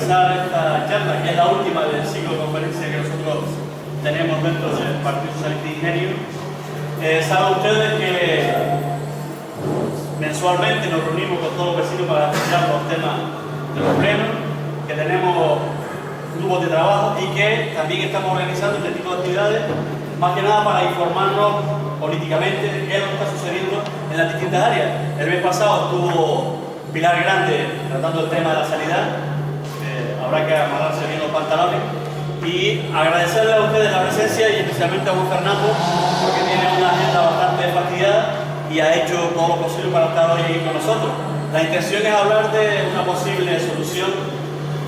comenzar esta charla, que es la última del ciclo de conferencias que nosotros tenemos dentro del Partido Socialista Ingenio, saben ustedes que mensualmente nos reunimos con todos los vecinos para escuchar los temas de los plenos, que tenemos grupos de trabajo y que también estamos organizando este tipo de actividades, más que nada para informarnos políticamente de qué es lo que está sucediendo en las distintas áreas. El mes pasado estuvo Pilar Grande tratando el tema de la sanidad, habrá que amarrarse bien los pantalones, y agradecerle a ustedes la presencia y especialmente a Juan Fernando, porque tiene una agenda bastante fastidiada y ha hecho todo lo posible para estar hoy con nosotros. La intención es hablar de una posible solución,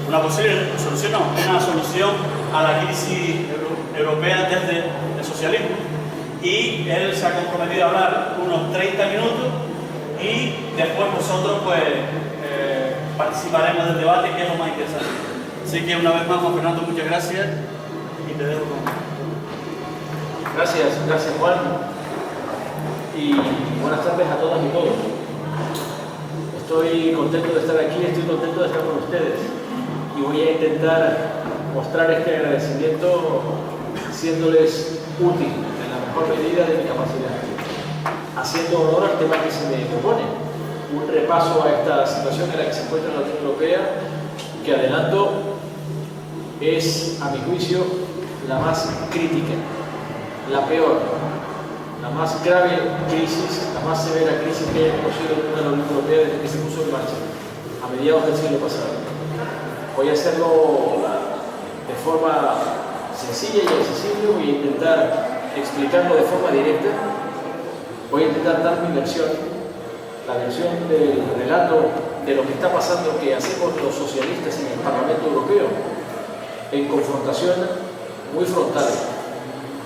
una solución a la crisis europea desde el socialismo. Y él se ha comprometido a hablar unos 30 minutos y después nosotros pues participaremos del debate, que es lo más interesante. Así que una vez más, Juan Fernando, muchas gracias y te dejo con... Gracias Juan, y buenas tardes a todas y todos. Estoy contento de estar aquí, estoy contento de estar con ustedes y voy a intentar mostrar este agradecimiento siéndoles útil en la mejor medida de mi capacidad, haciendo honor al tema que se me propone, un repaso a esta situación en la que se encuentra la Unión Europea, que adelanto es, a mi juicio, la más crítica, la peor, la más grave crisis, la más severa crisis que haya conocido la Unión Europea desde que se puso en marcha, a mediados del siglo pasado. Voy a hacerlo de forma sencilla y accesible, voy a intentar explicarlo de forma directa, voy a intentar dar mi versión, la versión del relato de lo que está pasando, que hacemos los socialistas en el Parlamento Europeo, en confrontación muy frontal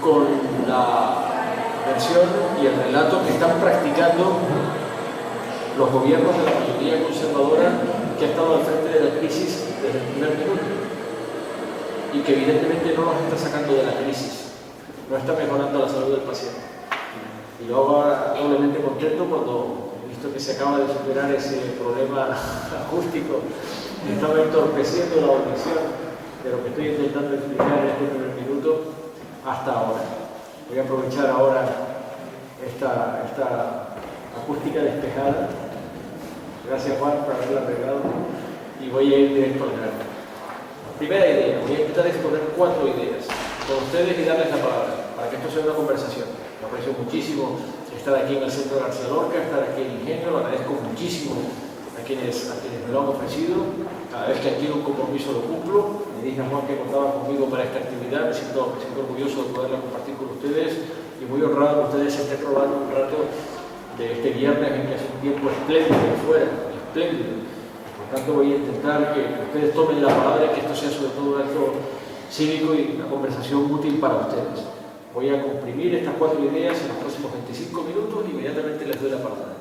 con la versión y el relato que están practicando los gobiernos de la mayoría conservadora que ha estado al frente de la crisis desde el primer minuto y que evidentemente no nos está sacando de la crisis, no está mejorando la salud del paciente. Y yo ahora doblemente contento cuando he visto que se acaba de superar ese problema acústico que estaba entorpeciendo la audición de lo que estoy intentando explicar en este primer minuto hasta ahora. Voy a aprovechar ahora esta acústica despejada. Gracias Juan por haberla arreglado y voy a ir directo al grano. Primera idea, voy a intentar exponer 4 ideas con ustedes y darles la palabra para que esto sea una conversación. Me aprecio muchísimo estar aquí en el centro de García Lorca, estar aquí en Ingenio, lo agradezco muchísimo a quienes me lo han ofrecido. Cada vez que adquiero un compromiso lo cumplo. Me dije a Juan que contaba conmigo para esta actividad, me siento orgulloso de poderla compartir con ustedes y muy honrado que ustedes estén probando un rato de este viernes en que hace un tiempo espléndido afuera, espléndido. Por tanto voy a intentar que ustedes tomen la palabra y que esto sea sobre todo un acto cívico y una conversación útil para ustedes. Voy a comprimir estas 4 ideas en los próximos 25 minutos y inmediatamente les doy la palabra.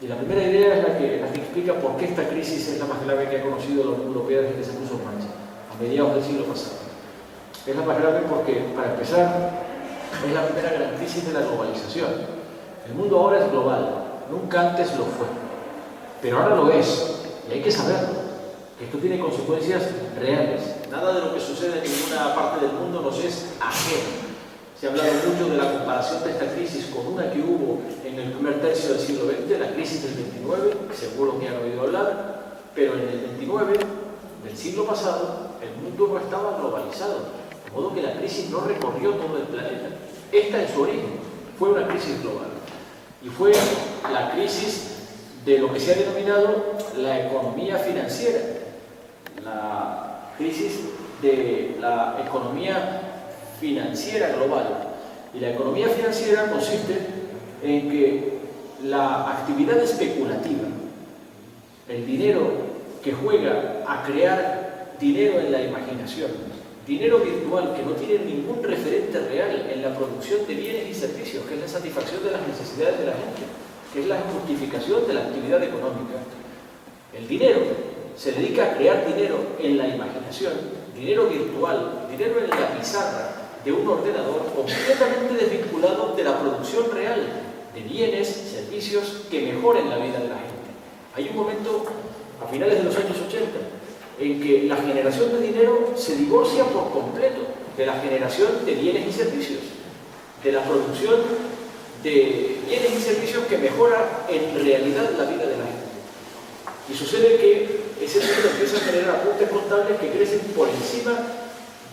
Y la primera idea es la que explica por qué esta crisis es la más grave que ha conocido la Unión Europea desde que se puso en marcha, a mediados del siglo pasado. Es la más grave porque, para empezar, es la primera gran crisis de la globalización. El mundo ahora es global, nunca antes lo fue, pero ahora lo es, y hay que saberlo. Esto tiene consecuencias reales. Nada de lo que sucede en ninguna parte del mundo nos es ajeno. Se ha hablado mucho de la comparación de esta crisis con una que hubo en el primer tercio del siglo XX, la crisis del 29, seguro que han oído hablar, pero en el 29 del siglo pasado el mundo no estaba globalizado, de modo que la crisis no recorrió todo el planeta. Esta en su origen fue una crisis global y fue la crisis de lo que se ha denominado la economía financiera, la crisis de la economía financiera global. Y la economía financiera consiste en que la actividad especulativa, el dinero que juega a crear dinero en la imaginación, dinero virtual que no tiene ningún referente real en la producción de bienes y servicios, que es la satisfacción de las necesidades de la gente, que es la justificación de la actividad económica. El dinero se dedica a crear dinero en la imaginación, dinero virtual, dinero en la pizarra de un ordenador completamente desvinculado de la producción real de bienes, servicios que mejoren la vida de la gente. Hay un momento, a finales de los años 80, en que la generación de dinero se divorcia por completo de la generación de bienes y servicios, de la producción de bienes y servicios que mejora en realidad la vida de la gente. Y sucede que ese dinero empieza a generar apuntes contables que crecen por encima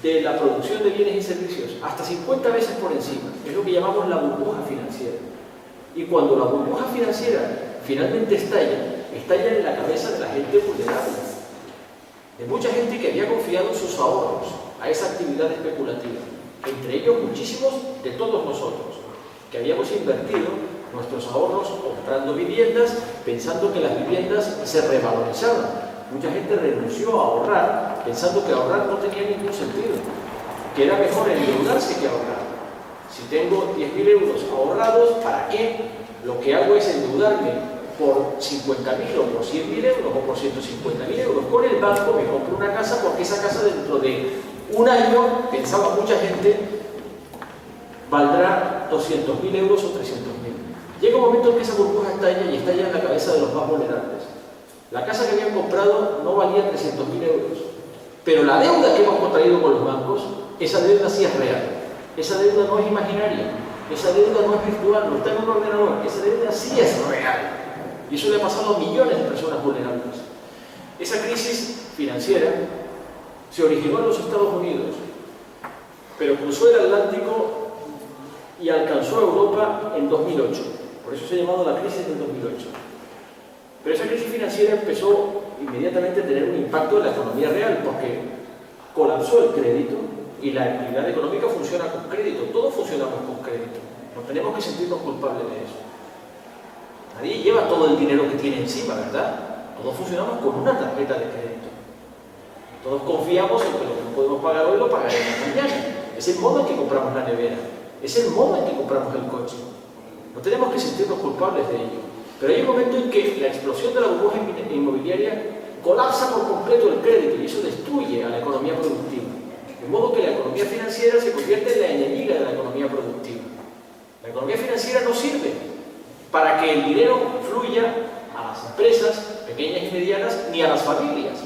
de la producción de bienes y servicios, hasta 50 veces por encima. Es lo que llamamos la burbuja financiera. Y cuando la burbuja financiera finalmente estalla en la cabeza de la gente vulnerable, de mucha gente que había confiado sus ahorros a esa actividad especulativa, entre ellos muchísimos de todos nosotros, que habíamos invertido nuestros ahorros comprando viviendas, pensando que las viviendas se revalorizaban. Mucha gente renunció a ahorrar, pensando que ahorrar no tenía ningún sentido, que era mejor endeudarse que ahorrar. Si tengo 10.000 euros ahorrados, ¿para qué? Lo que hago es endeudarme por 50.000 o por 100.000 euros o por 150.000 euros. Con el banco me compro una casa porque esa casa dentro de un año, pensaba mucha gente, valdrá 200.000 euros o 300.000. Llega un momento en que esa burbuja estalla y estalla en la cabeza de los más vulnerables. La casa que habían comprado no valía 300.000 euros, pero la deuda que hemos contraído con los bancos, esa deuda sí es real. Esa deuda no es imaginaria, esa deuda no es virtual, no está en un ordenador, esa deuda sí es real. Y eso le ha pasado a millones de personas vulnerables. Esa crisis financiera se originó en los Estados Unidos, pero cruzó el Atlántico y alcanzó a Europa en 2008. Por eso se ha llamado la crisis del 2008. Pero esa crisis financiera empezó inmediatamente a tener un impacto en la economía real, porque colapsó el crédito y la actividad económica funciona con crédito. Todos funcionamos con crédito. No tenemos que sentirnos culpables de eso. Nadie lleva todo el dinero que tiene encima, ¿verdad? Todos funcionamos con una tarjeta de crédito. Todos confiamos en que lo que no podemos pagar hoy lo pagaremos mañana. Es el modo en que compramos la nevera. Es el modo en que compramos el coche. No tenemos que sentirnos culpables de ello. Pero hay un momento en que la explosión de la burbuja inmobiliaria colapsa por completo el crédito y eso destruye a la economía productiva. De modo que la economía financiera se convierte en la enemiga de la economía productiva. La economía financiera no sirve para que el dinero fluya a las empresas pequeñas y medianas ni a las familias.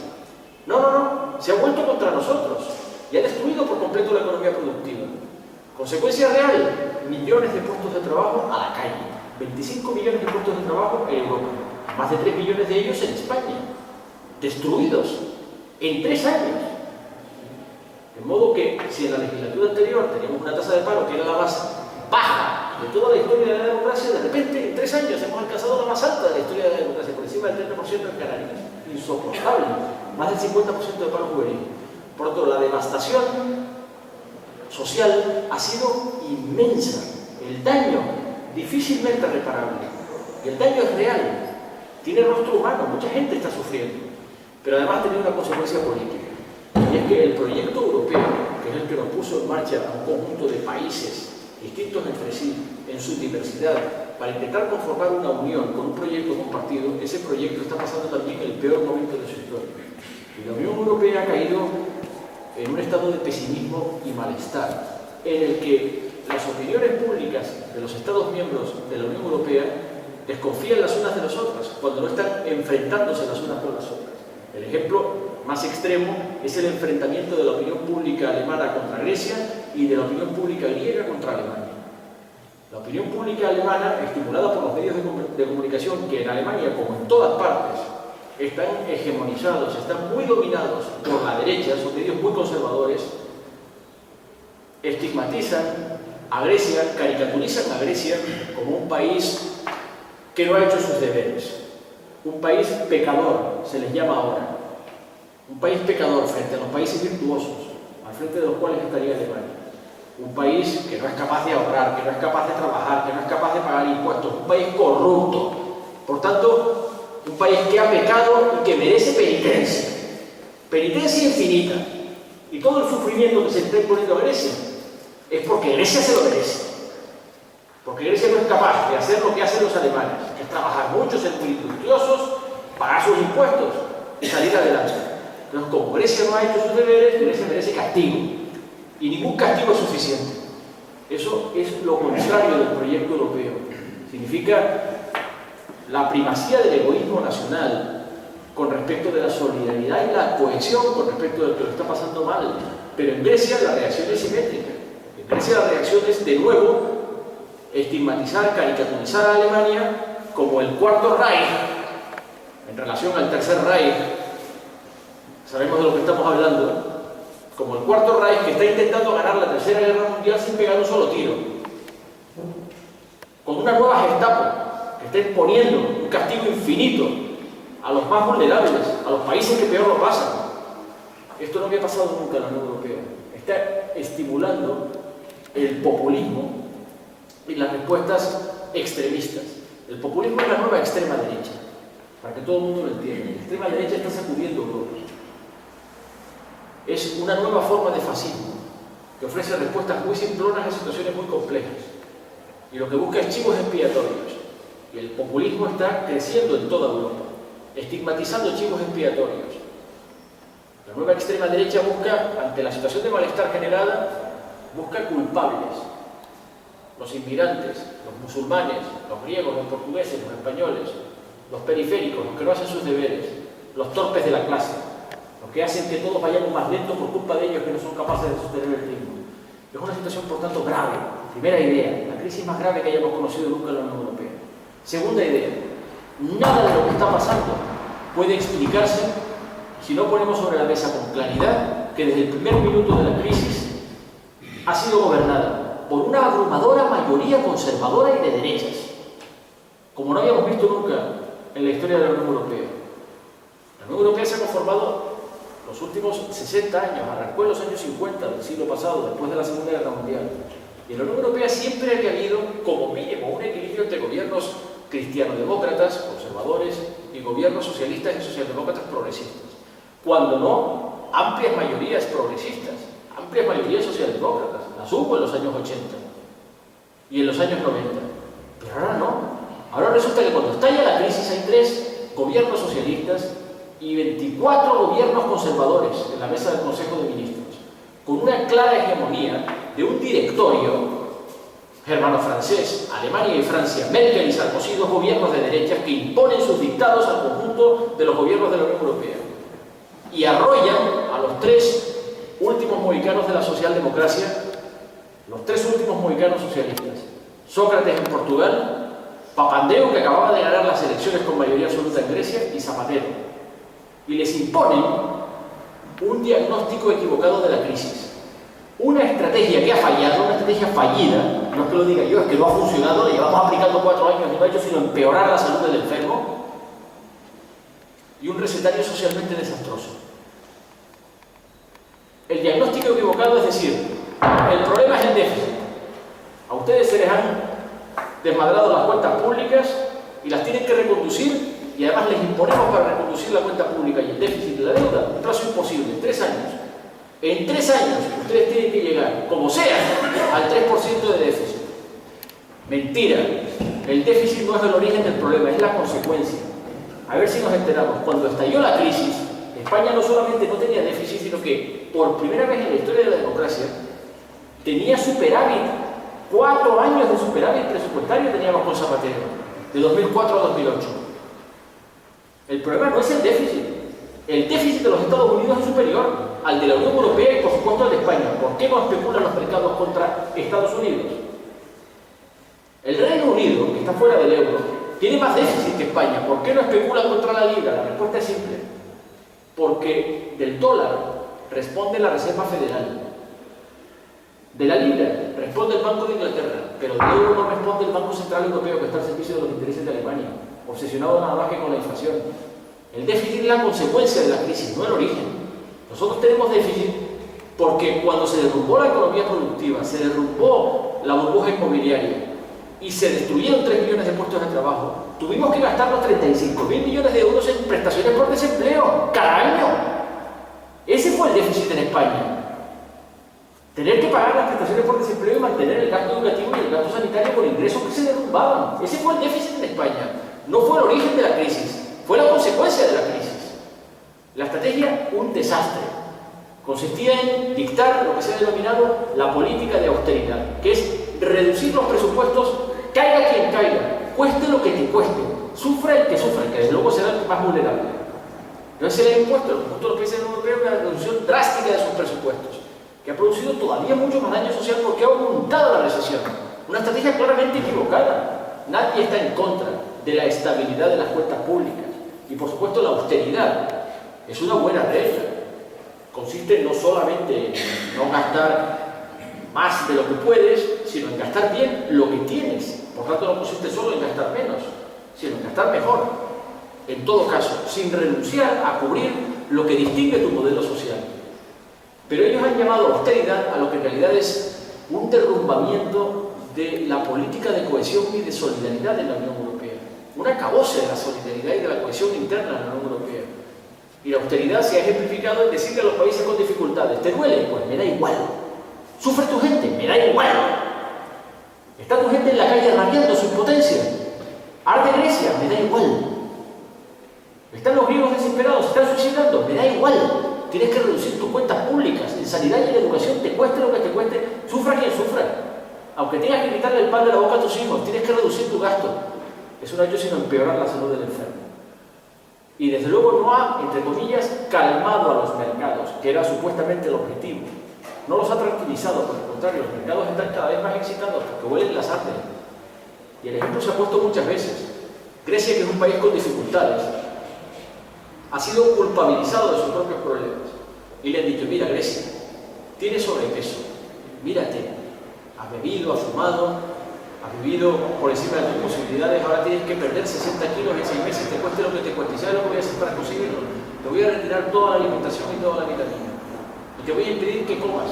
No. Se ha vuelto contra nosotros y ha destruido por completo la economía productiva. Consecuencia real, millones de puestos de trabajo a la calle. 25 millones de puestos de trabajo en Europa. Más de 3 millones de ellos en España. Destruidos en 3 años. De modo que si en la legislatura anterior teníamos una tasa de paro que era la más baja de toda la historia de la democracia, de repente en 3 años hemos alcanzado la más alta de la historia de la democracia, por encima del 30% en Canarias. Insoportable. Más del 50% de paro juvenil. Por otro, la devastación social ha sido inmensa. El daño difícilmente reparable. Y el daño es real. Tiene rostro humano. Mucha gente está sufriendo. Pero además tiene una consecuencia política. Y es que el proyecto europeo, que es el que nos puso en marcha a un conjunto de países distintos entre sí, en su diversidad, para intentar conformar una unión con un proyecto compartido, ese proyecto está pasando también el peor momento de su historia. Y la Unión Europea ha caído en un estado de pesimismo y malestar, en el que las opiniones públicas de los Estados miembros de la Unión Europea desconfían las unas de las otras, cuando no están enfrentándose las unas con las otras. El ejemplo más extremo es el enfrentamiento de la opinión pública alemana contra Grecia y de la opinión pública griega contra Alemania. La opinión pública alemana, estimulada por los medios de comunicación, que en Alemania, como en todas partes, están hegemonizados, están muy dominados por la derecha, son medios muy conservadores, estigmatizan a Grecia, caricaturizan a Grecia como un país que no ha hecho sus deberes, un país pecador, se les llama ahora, un país pecador frente a los países virtuosos, al frente de los cuales estaría Alemania. Un país que no es capaz de ahorrar, que no es capaz de trabajar, que no es capaz de pagar impuestos, un país corrupto. Por tanto, un país que ha pecado y que merece penitencia. Penitencia infinita. Y todo el sufrimiento que se está imponiendo a Grecia es porque Grecia se lo merece. Porque Grecia no es capaz de hacer lo que hacen los alemanes, que es trabajar mucho, ser muy industriosos, pagar sus impuestos y salir adelante. Entonces, como Grecia no ha hecho sus deberes, Grecia merece castigo. Y ningún castigo es suficiente. Eso es lo contrario del proyecto europeo. Significa la primacía del egoísmo nacional con respecto de la solidaridad y la cohesión con respecto del que lo está pasando mal. Pero en Grecia la reacción es simétrica. En Grecia la reacción es, de nuevo, estigmatizar, caricaturizar a Alemania como el Cuarto Reich en relación al Tercer Reich. Sabemos de lo que estamos hablando. Como el Cuarto Reich que está intentando ganar la Tercera Guerra Mundial sin pegar un solo tiro. Con una nueva Gestapo que está imponiendo un castigo infinito a los más vulnerables, a los países que peor lo pasan. Esto no había pasado nunca en la Unión Europea. Está estimulando el populismo y las respuestas extremistas. El populismo es la nueva extrema derecha, para que todo el mundo lo entienda. La extrema derecha está sacudiendo Europa. Es una nueva forma de fascismo que ofrece respuestas muy simplonas a situaciones muy complejas. Y lo que busca es chivos expiatorios. Y el populismo está creciendo en toda Europa, estigmatizando chivos expiatorios. La nueva extrema derecha busca, ante la situación de malestar generada, busca culpables. Los inmigrantes, los musulmanes, los griegos, los portugueses, los españoles, los periféricos, los que no hacen sus deberes, los torpes de la clase, los que hacen que todos vayamos más lentos por culpa de ellos que no son capaces de sostener el ritmo. Es una situación, por tanto, grave. Primera idea, la crisis más grave que hayamos conocido nunca en la Unión Europea. Segunda idea, nada de lo que está pasando puede explicarse si no ponemos sobre la mesa con claridad que desde el primer minuto de la crisis ha sido gobernada por una abrumadora mayoría conservadora y de derechas, como no habíamos visto nunca en la historia de la Unión Europea. La Unión Europea se ha conformado los últimos 60 años, arrancó en los años 50 del siglo pasado, después de la Segunda Guerra Mundial. Y en la Unión Europea siempre había habido, como mínimo, un equilibrio entre gobiernos cristiano-demócratas, conservadores, y gobiernos socialistas y socialdemócratas progresistas. Cuando no, amplias mayorías progresistas, amplias mayorías socialdemócratas. Las hubo en los años 80 y en los años 90. Pero ahora no. Ahora resulta que cuando estalla la crisis hay 3 gobiernos socialistas y 24 gobiernos conservadores en la mesa del Consejo de Ministros, con una clara hegemonía de un directorio germano-francés, Alemania y Francia, Merkel y Sarkozy, 2 gobiernos de derechas que imponen sus dictados al conjunto de los gobiernos de la Unión Europea y arrollan a los 3 últimos mohicanos de la socialdemocracia, los 3 últimos mohicanos socialistas: Sócrates en Portugal, Papandreou, que acababa de ganar las elecciones con mayoría absoluta en Grecia, y Zapatero. Y les imponen un diagnóstico equivocado de la crisis, una estrategia que ha fallado, una estrategia fallida. No es que lo diga yo, es que no ha funcionado, le llevamos aplicando 4 años y no ha hecho sino empeorar la salud del enfermo, y un recetario socialmente desastroso. El diagnóstico equivocado es decir, el problema es el déficit. A ustedes se les han desmadrado las cuentas públicas y las tienen que reconducir, y además les imponemos para reconducir la cuenta pública y el déficit de la deuda un plazo imposible, en 3 años. En 3 años ustedes tienen que llegar, como sea, al 3% de déficit. Mentira. El déficit no es el origen del problema, es la consecuencia. A ver si nos enteramos. Cuando estalló la crisis, España no solamente no tenía déficit, sino que por primera vez en la historia de la democracia tenía superávit. 4 años de superávit presupuestario teníamos con Zapatero, de 2004 a 2008. El problema no es el déficit. El déficit de los Estados Unidos es superior al de la Unión Europea y por supuesto al de España. ¿Por qué no especulan los mercados contra Estados Unidos? El Reino Unido, que está fuera del euro, tiene más déficit que España. ¿Por qué no especulan contra la libra? La respuesta es simple. Porque del dólar responde la Reserva Federal. De la libra responde el Banco de Inglaterra, pero del euro no responde el Banco Central Europeo, que está al servicio de los intereses de Alemania, obsesionado nada más que con la inflación. El déficit es la consecuencia de la crisis, no el origen. Nosotros tenemos déficit porque cuando se derrumbó la economía productiva, se derrumbó la burbuja inmobiliaria y se destruyeron 3 millones de puestos de trabajo, tuvimos que gastar los 35.000 millones de euros en prestaciones por desempleo cada año. Ese fue el déficit en España. Tener que pagar las prestaciones por desempleo y mantener el gasto educativo y el gasto sanitario con ingresos que se derrumbaban. Ese fue el déficit en España. No fue el origen de la crisis, fue la consecuencia de la crisis. La estrategia, un desastre. Consistía en dictar lo que se ha denominado la política de austeridad, que es reducir los presupuestos, caiga quien caiga, cueste lo que te cueste, sufra el que sufra, que desde luego será el más vulnerable. Entonces se le ha impuesto a los conjuntos de los países de la Unión Europea una reducción drástica de sus presupuestos, que ha producido todavía mucho más daño social porque ha aumentado la recesión. Una estrategia claramente equivocada. Nadie está en contra de la estabilidad de las cuentas públicas. Y por supuesto la austeridad es una buena regla. Consiste no solamente en no gastar más de lo que puedes, sino en gastar bien lo que tienes. Por tanto, no consiste solo en gastar menos, sino en gastar mejor. En todo caso, sin renunciar a cubrir lo que distingue tu modelo social. Pero ellos han llamado austeridad a lo que en realidad es un derrumbamiento de la política de cohesión y de solidaridad en la Unión Europea. Un acabose de la solidaridad y de la cohesión interna en la Unión Europea. Y la austeridad se ha ejemplificado en decirle a los países con dificultades: ¿te duele? Pues me da igual. ¿Sufre tu gente? Me da igual. ¿Está tu gente en la calle rabiando su impotencia? ¿Arde Grecia? Me da igual. ¿Están los griegos desesperados? ¿Se están suicidando? Me da igual. Tienes que reducir tus cuentas públicas. En sanidad y en educación, te cueste lo que te cueste, sufra quien sufra. Aunque tengas que quitarle el pan de la boca a tus hijos, tienes que reducir tu gasto. Eso no ha hecho sino empeorar la salud del enfermo. Y desde luego no ha, entre comillas, calmado a los mercados, que era supuestamente el objetivo. No los ha tranquilizado, por el contrario, los mercados están cada vez más excitados porque huelen la sangre. Y el ejemplo se ha puesto muchas veces. Grecia, que es un país con dificultades, ha sido culpabilizado de sus propios problemas. Y le han dicho: mira, Grecia, tienes sobrepeso, mírate, has bebido, has fumado, has vivido por encima de tus posibilidades, ahora tienes que perder 60 kilos en 6 meses, te cueste lo que te cueste. ¿Y sabes lo que voy a hacer para conseguirlo? Te voy a retirar toda la alimentación y toda la vitamina. Y te voy a impedir que comas.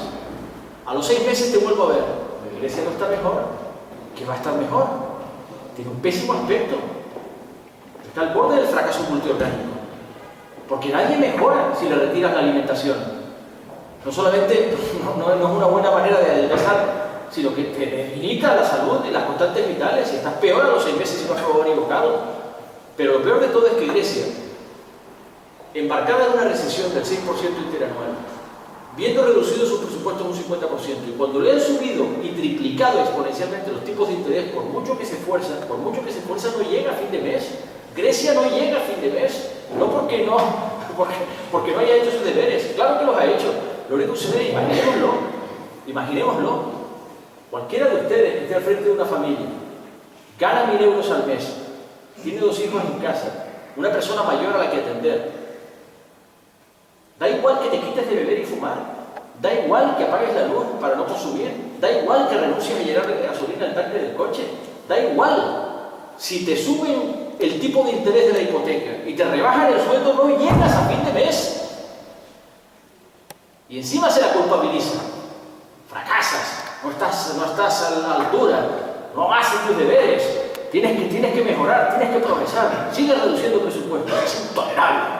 A los 6 meses te vuelvo a ver. Grecia no está mejor. ¿Qué va a estar mejor? Tiene un pésimo aspecto. Está al borde del fracaso multiorgánico. Porque nadie mejora si le retiras la alimentación. No solamente no es una buena manera de adelgazar, sino que te debilita la salud y las constantes vitales. Y estás peor a los 6 meses si no has probado ni bocado. Pero lo peor de todo es que Grecia, embarcada en una recesión del 6% interanual, viendo reducido sus presupuestos un 50%, y cuando le han subido y triplicado exponencialmente los tipos de interés, por mucho que se esfuerza, no llega a fin de mes. Grecia no llega a fin de mes, no porque no haya hecho sus deberes, claro que los ha hecho. Lo único que sucede, imaginémoslo, cualquiera de ustedes que esté al frente de una familia, gana 1.000 euros al mes, tiene 2 hijos en casa, una persona mayor a la que atender. Da igual que te quites de beber y fumar, da igual que apagues la luz para no consumir, da igual que renuncies a llenar de gasolina al tanque del coche, da igual. Si te suben el tipo de interés de la hipoteca y te rebajan el sueldo, no llegas a fin de mes. Y encima se la culpabiliza. Fracasas, no estás a la altura, no haces tus deberes, tienes que mejorar, tienes que progresar, sigues reduciendo presupuestos, es intolerable.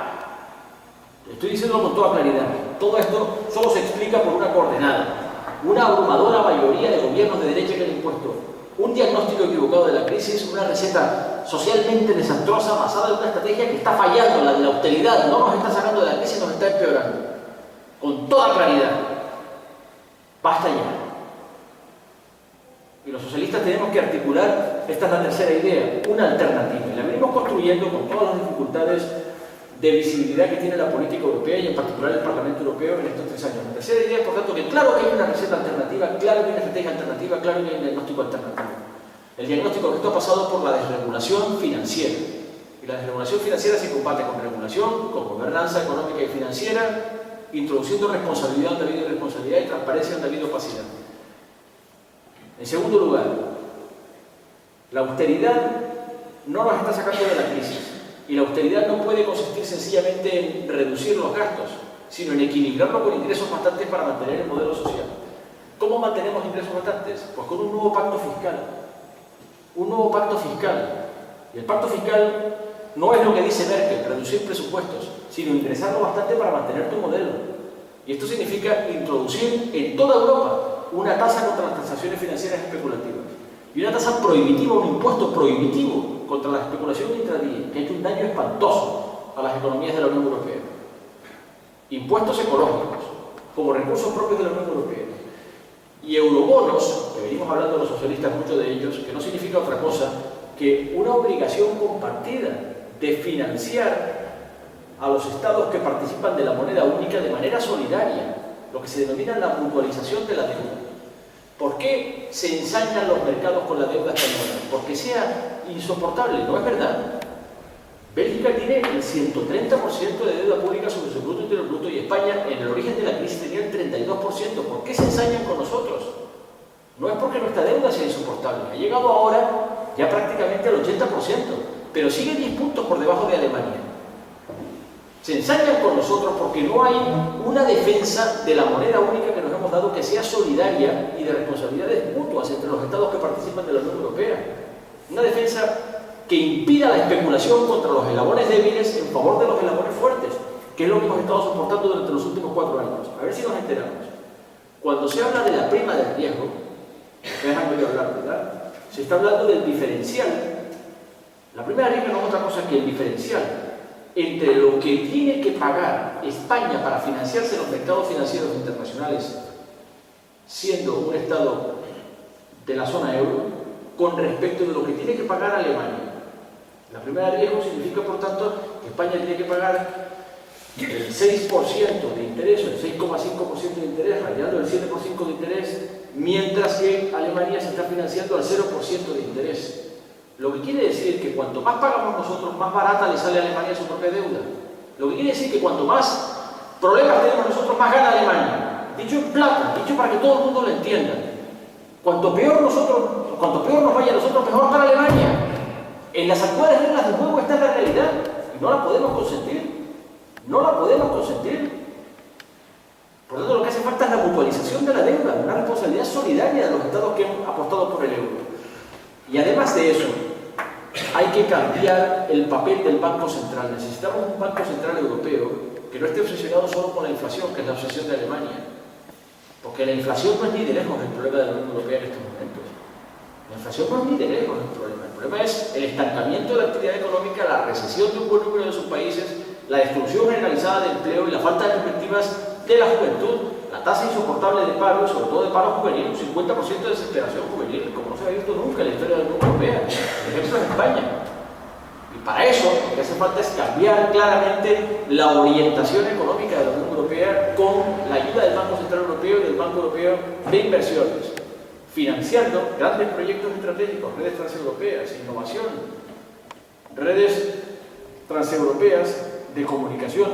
Estoy diciéndolo con toda claridad. Todo esto solo se explica por una coordenada. Una abrumadora mayoría de gobiernos de derecha que han impuesto un diagnóstico equivocado de la crisis, una receta socialmente desastrosa basada en una estrategia que está fallando, la de la austeridad. No nos está sacando de la crisis, nos está empeorando. Con toda claridad. Basta ya. Y los socialistas tenemos que articular, esta es la tercera idea, una alternativa. Y la venimos construyendo con todas las dificultades de visibilidad que tiene la política europea y en particular el Parlamento Europeo en estos 3 años. La tercera idea es, por tanto, que claro que hay una receta alternativa, claro que hay una estrategia alternativa, claro que hay un diagnóstico alternativo. El diagnóstico que esto ha pasado por la desregulación financiera. Y la desregulación financiera se combate con regulación, con gobernanza económica y financiera, introduciendo responsabilidad donde ha habido irresponsabilidad y transparencia donde ha habido opacidad. En segundo lugar, la austeridad no nos está sacando de la crisis. Y la austeridad no puede consistir sencillamente en reducir los gastos, sino en equilibrarlo con ingresos bastantes para mantener el modelo social. ¿Cómo mantenemos ingresos bastantes? Pues con un nuevo pacto fiscal. Un nuevo pacto fiscal. Y el pacto fiscal no es lo que dice Merkel, reducir presupuestos, sino ingresarlo bastante para mantener tu modelo. Y esto significa introducir en toda Europa una tasa contra las transacciones financieras especulativas. Y una tasa prohibitiva, un impuesto prohibitivo contra la especulación intradía, que ha hecho un daño espantoso a las economías de la Unión Europea. Impuestos ecológicos, como recursos propios de la Unión Europea. Y eurobonos, que venimos hablando los socialistas mucho de ellos, que no significa otra cosa que una obligación compartida de financiar a los estados que participan de la moneda única de manera solidaria, lo que se denomina la mutualización de la deuda. ¿Por qué se ensañan los mercados con la deuda española? Porque sea insoportable, ¿no es verdad? Bélgica tiene el 130% de deuda pública sobre su Producto Interior Bruto y España en el origen de la crisis tenía el 32%. ¿Por qué se ensañan con nosotros? No es porque nuestra deuda sea insoportable, ha llegado ahora ya prácticamente al 80%, pero sigue 10 puntos por debajo de Alemania. Se ensañan con nosotros porque no hay una defensa de la moneda única que nos hemos dado que sea solidaria y de responsabilidades mutuas entre los estados que participan de la Unión Europea. Una defensa que impida la especulación contra los eslabones débiles en favor de los eslabones fuertes, que es lo que hemos estado soportando durante los últimos 4 años. A ver si nos enteramos. Cuando se habla de la prima de riesgo, me dejan de hablar, ¿verdad? Se está hablando del diferencial. La prima de riesgo no es otra cosa que el diferencial entre lo que tiene que pagar España para financiarse en los mercados financieros internacionales, siendo un estado de la zona euro, con respecto de lo que tiene que pagar Alemania. La prima de riesgo significa, por tanto, que España tiene que pagar el 6% de interés, o el 6,5% de interés, rayando el 7,5% de interés, mientras que Alemania se está financiando al 0% de interés. Lo que quiere decir que cuanto más pagamos nosotros, más barata le sale a Alemania su propia deuda. Lo que quiere decir que cuanto más problemas tenemos nosotros, más gana Alemania. Dicho en plata, dicho para que todo el mundo lo entienda. Cuanto peor nos vaya a nosotros, mejor para Alemania. En las actuales reglas del juego está la realidad y no la podemos consentir. No la podemos consentir. Por lo tanto, lo que hace falta es la mutualización de la deuda, una responsabilidad solidaria de los estados que han apostado por el euro. Y además de eso, hay que cambiar el papel del Banco Central. Necesitamos un Banco Central Europeo que no esté obsesionado solo con la inflación, que es la obsesión de Alemania. Porque la inflación no es ni de lejos el problema de la Unión Europea en estos momentos. La inflación no es ni de lejos el problema. El problema es el estancamiento de la actividad económica, la recesión de un buen número de sus países, la destrucción generalizada de empleo y la falta de perspectivas de la juventud, la tasa insoportable de paro y sobre todo de paro juvenil, un 50% de desesperación juvenil, como no se ha visto nunca en la historia de la Unión Europea, por ejemplo en España. Y para eso lo que hace falta es cambiar claramente la orientación económica de la Unión Europea con la ayuda del Banco Central Europeo y del Banco Europeo de Inversiones, financiando grandes proyectos estratégicos, redes transeuropeas, innovación, redes transeuropeas de comunicación,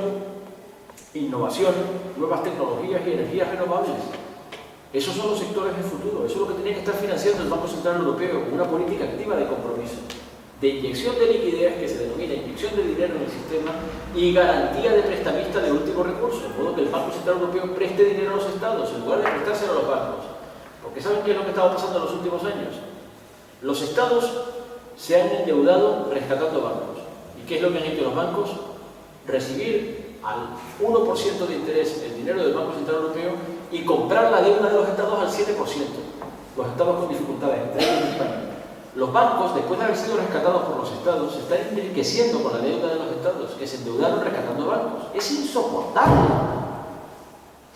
innovación, nuevas tecnologías y energías renovables. Esos son los sectores del futuro, eso es lo que tiene que estar financiando el Banco Central Europeo, una política activa de compromiso, de inyección de liquidez que se denomina inyección de dinero en el sistema y garantía de prestamista de último recurso, de modo que el Banco Central Europeo preste dinero a los estados en lugar de prestárselo a los bancos. Porque ¿saben qué es lo que estaba pasando en los últimos años? Los estados se han endeudado rescatando bancos. ¿Y qué es lo que han hecho los bancos? Recibir al 1% de interés el dinero del Banco Central Europeo y comprar la deuda de los estados al 7%. Los estados con dificultades, entre ellos España. Los bancos, después de haber sido rescatados por los estados, se están enriqueciendo con la deuda de los estados, que se endeudaron rescatando bancos. Es insoportable.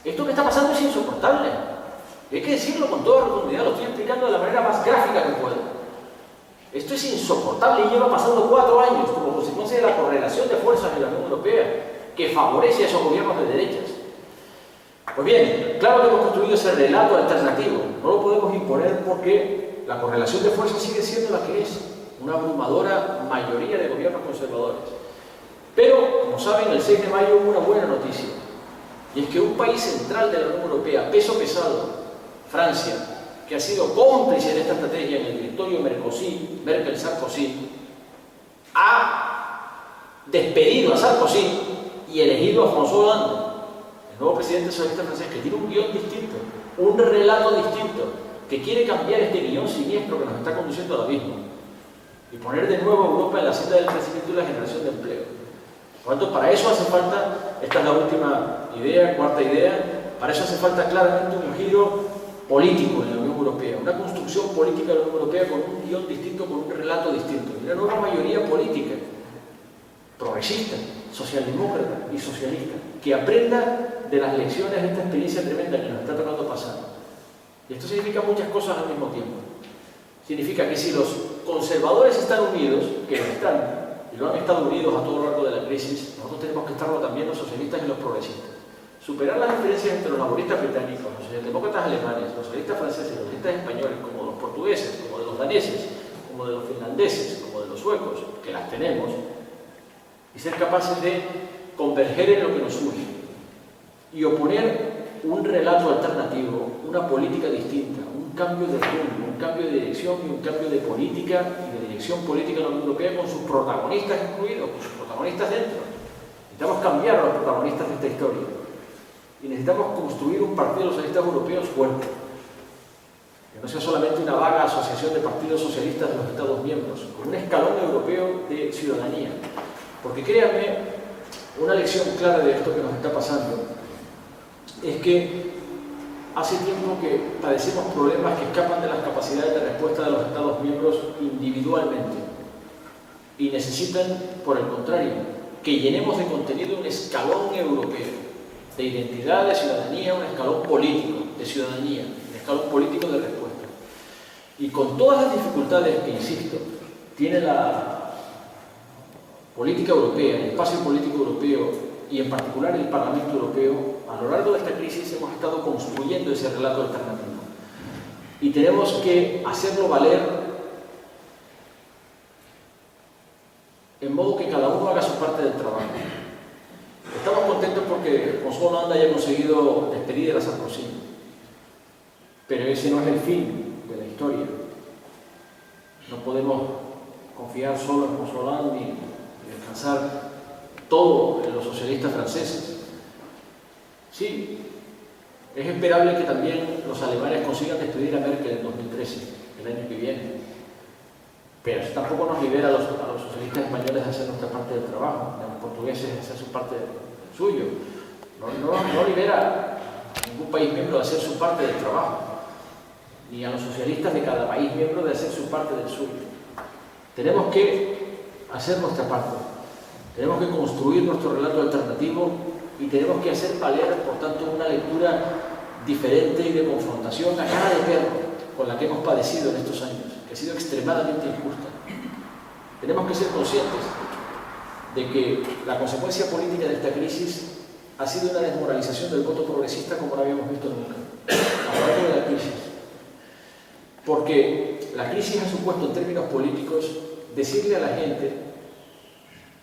Esto que está pasando es insoportable. Y hay que decirlo con toda rotundidad, lo estoy explicando de la manera más gráfica que puedo. Esto es insoportable y lleva pasando 4 años como consecuencia de la correlación de fuerzas en la Unión Europea que favorece a esos gobiernos de derechas. Pues bien, claro que hemos construido ese relato alternativo, no lo podemos imponer porque la correlación de fuerzas sigue siendo la que es, una abrumadora mayoría de gobiernos conservadores. Pero, como saben, el 6 de mayo hubo una buena noticia, y es que un país central de la Unión Europea, peso pesado, Francia, que ha sido cómplice de esta estrategia en el directorio Merkel-Sarkozy, ha despedido a Sarkozy y elegido a François Hollande, el nuevo presidente socialista francés, que tiene un guión distinto, un relato distinto, que quiere cambiar este guión siniestro que nos está conduciendo al abismo y poner de nuevo a Europa en la senda del crecimiento y la generación de empleo. Por lo tanto, para eso hace falta, esta es la última idea, cuarta idea, para eso hace falta claramente un giro político en la Unión Europea, una construcción política de la Unión Europea con un guión distinto, con un relato distinto, y una nueva mayoría política, progresista, socialdemócrata y socialista, que aprenda de las lecciones de esta experiencia tremenda que nos está tocando pasar. Y esto significa muchas cosas al mismo tiempo. Significa que si los conservadores están unidos, que lo están, y lo han estado unidos a todo lo largo de la crisis, nosotros tenemos que estarlo también los socialistas y los progresistas. Superar las diferencias entre los laboristas británicos, los socialdemócratas alemanes, los socialistas franceses, los socialistas españoles, como los portugueses, como de los daneses, como de los finlandeses, como de los suecos, que las tenemos, y ser capaces de converger en lo que nos une y oponer un relato alternativo, una política distinta, un cambio de rumbo, un cambio de dirección y un cambio de política y de dirección política en la Unión Europea con sus protagonistas incluidos, con sus protagonistas dentro. Necesitamos cambiar a los protagonistas de esta historia y necesitamos construir un partido de los socialistas europeos fuerte, que no sea solamente una vaga asociación de partidos socialistas de los Estados miembros, con un escalón europeo de ciudadanía. Porque créanme, una lección clara de esto que nos está pasando es que hace tiempo que padecemos problemas que escapan de las capacidades de respuesta de los Estados miembros individualmente y necesitan, por el contrario, que llenemos de contenido un escalón europeo de identidad, de ciudadanía, un escalón político de ciudadanía, un escalón político de respuesta. Y con todas las dificultades que, insisto, tiene la política europea, el espacio político europeo y en particular el Parlamento Europeo, a lo largo de esta crisis hemos estado construyendo ese relato alternativo. Y tenemos que hacerlo valer en modo que cada uno haga su parte del trabajo. Estamos contentos porque François Hollande haya conseguido despedir a Sarkozy, pero ese no es el fin de la historia. No podemos confiar solo en François Hollande y descansar todo en los socialistas franceses. Sí, es esperable que también los alemanes consigan despedir a Merkel en 2013, el año que viene, pero eso tampoco nos libera a los socialistas españoles de hacer nuestra parte del trabajo, a los portugueses de hacer su parte suyo. No libera a ningún país miembro de hacer su parte del trabajo, ni a los socialistas de cada país miembro de hacer su parte del suyo. Tenemos que hacer nuestra parte, tenemos que construir nuestro relato alternativo y tenemos que hacer valer, por tanto, una lectura diferente y de confrontación a cara de perro con la que hemos padecido en estos años, que ha sido extremadamente injusta. Tenemos que ser conscientes de que la consecuencia política de esta crisis ha sido una desmoralización del voto progresista como no habíamos visto nunca, a lo largo de la crisis. Porque la crisis ha supuesto, en términos políticos, decirle a la gente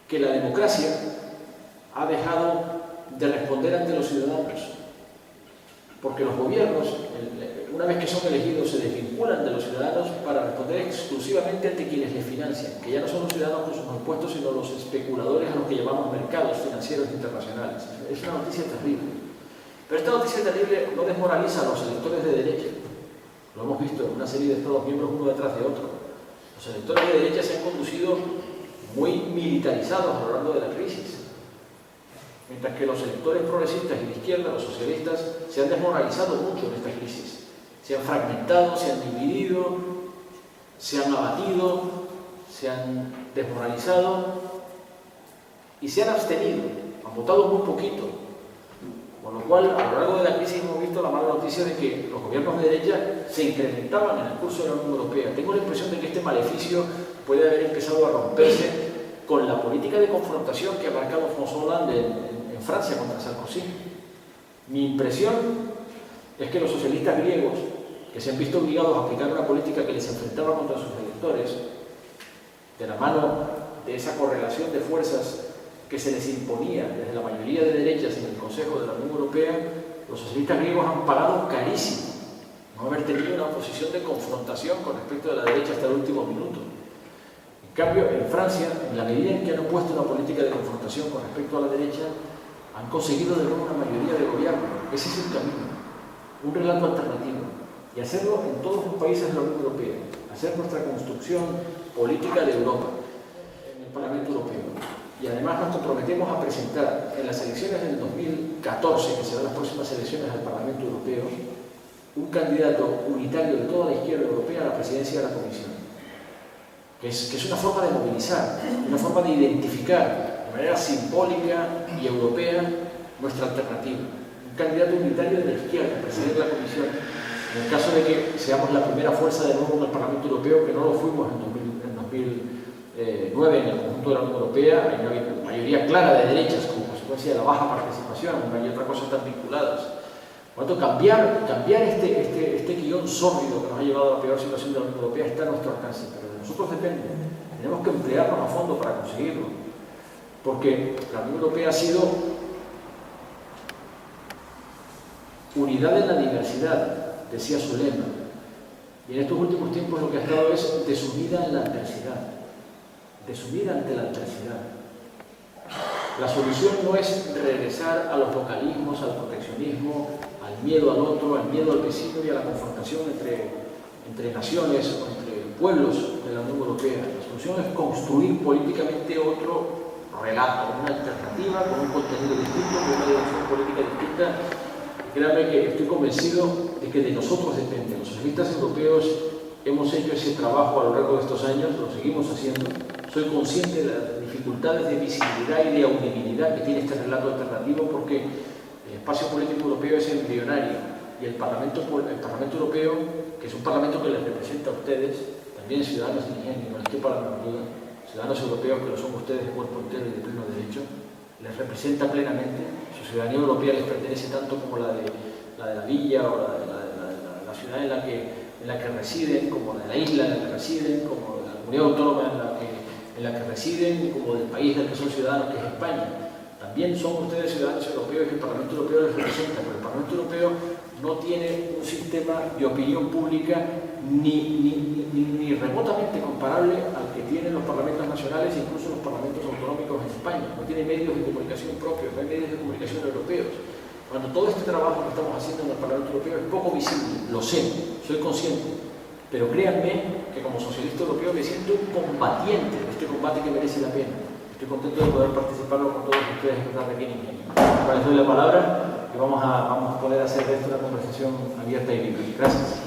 que la democracia ha dejado de responder ante los ciudadanos, porque los gobiernos, una vez que son elegidos, se desvinculan de los ciudadanos para responder exclusivamente ante quienes les financian, que ya no son los ciudadanos con sus impuestos, sino los especuladores a los que llamamos mercados financieros internacionales. Es una noticia terrible. Pero esta noticia terrible no desmoraliza a los electores de derecha. Lo hemos visto en una serie de Estados miembros uno detrás de otro. Los electores de derecha se han conducido muy militarizados a lo largo de la crisis, mientras que los electores progresistas y de izquierda, los socialistas, se han desmoralizado mucho en esta crisis. Se han fragmentado, se han dividido, se han abatido, se han desmoralizado y se han abstenido, han votado muy poquito. Con lo cual, a lo largo de la crisis hemos visto la mala noticia de que los gobiernos de derecha se incrementaban en el curso de la Unión Europea. Tengo la impresión de que este maleficio puede haber empezado a romperse con la política de confrontación que ha marcado François Hollande en Francia contra Sarkozy. Mi impresión es que los socialistas griegos, que se han visto obligados a aplicar una política que les enfrentaba contra sus electores, de la mano de esa correlación de fuerzas que se les imponía desde la mayoría de derechas en el Consejo de la Unión Europea, los socialistas griegos han pagado carísimo no haber tenido una posición de confrontación con respecto de la derecha hasta el último minuto. En cambio, en Francia, en la medida en que han opuesto una política de confrontación con respecto a la derecha, han conseguido de nuevo una mayoría de gobierno. Ese es el camino, un relato alternativo, y hacerlo en todos los países de la Unión Europea, hacer nuestra construcción política de Europa en el Parlamento Europeo. Y además nos comprometemos a presentar en las elecciones del 2014, que serán las próximas elecciones al Parlamento Europeo, un candidato unitario de toda la izquierda europea a la presidencia de la Comisión, que es una forma de movilizar, una forma de identificar de manera simbólica y europea nuestra alternativa. Un candidato unitario de la izquierda a presidir la Comisión, en el caso de que seamos la primera fuerza de nuevo en el Parlamento Europeo, que no lo fuimos en 2009 en el conjunto de la Unión Europea, hay una mayoría mayoría clara de derechas como consecuencia de la baja participación, una y otra cosa están vinculadas. Por lo tanto, cambiar este guión sórdido que nos ha llevado a la peor situación de la Unión Europea está a nuestro alcance, pero de nosotros depende. Tenemos que emplearnos a fondo para conseguirlo, porque la Unión Europea ha sido unidad en la diversidad, decía su lema, y en estos últimos tiempos lo que ha estado es desunida en la adversidad, desunida ante la adversidad. La solución no es regresar a los localismos, al proteccionismo, al miedo al otro, al miedo al vecino y a la confrontación entre naciones o entre pueblos de la Unión Europea. La solución es construir políticamente otro relato, una alternativa con un contenido distinto, con una dirección política distinta. Créanme que estoy convencido de que de nosotros depende. Los socialistas europeos hemos hecho ese trabajo a lo largo de estos años, lo seguimos haciendo. Soy consciente de las dificultades de visibilidad y de audibilidad que tiene este relato alternativo, porque el espacio político europeo es embrionario y el Parlamento Europeo, que es un parlamento que les representa a ustedes, también ciudadanos indigentes, no les estoy para la duda, ciudadanos europeos que lo son ustedes de cuerpo entero y de pleno derecho, les representa plenamente. Su ciudadanía europea les pertenece tanto como la de la villa o la ciudad en la que residen, como la de la isla en la que residen, como la comunidad autónoma en la que residen, como del país del que son ciudadanos, que es España. También son ustedes ciudadanos europeos y el Parlamento Europeo les representa, pero el Parlamento Europeo no tiene un sistema de opinión pública ni remotamente comparable al que tienen los parlamentos nacionales e incluso los parlamentos autonómicos en España. No tiene medios de comunicación propios, no hay medios de comunicación europeos. Cuando todo este trabajo que estamos haciendo en el Parlamento Europeo es poco visible, lo sé, soy consciente, pero créanme que como socialista europeo me siento un combatiente de este combate que merece la pena. Estoy contento de poder participarlo con todos ustedes esta tarde aquí en Ingenio. Les doy la palabra y vamos a poder hacer de esto una conversación abierta y libre. Gracias.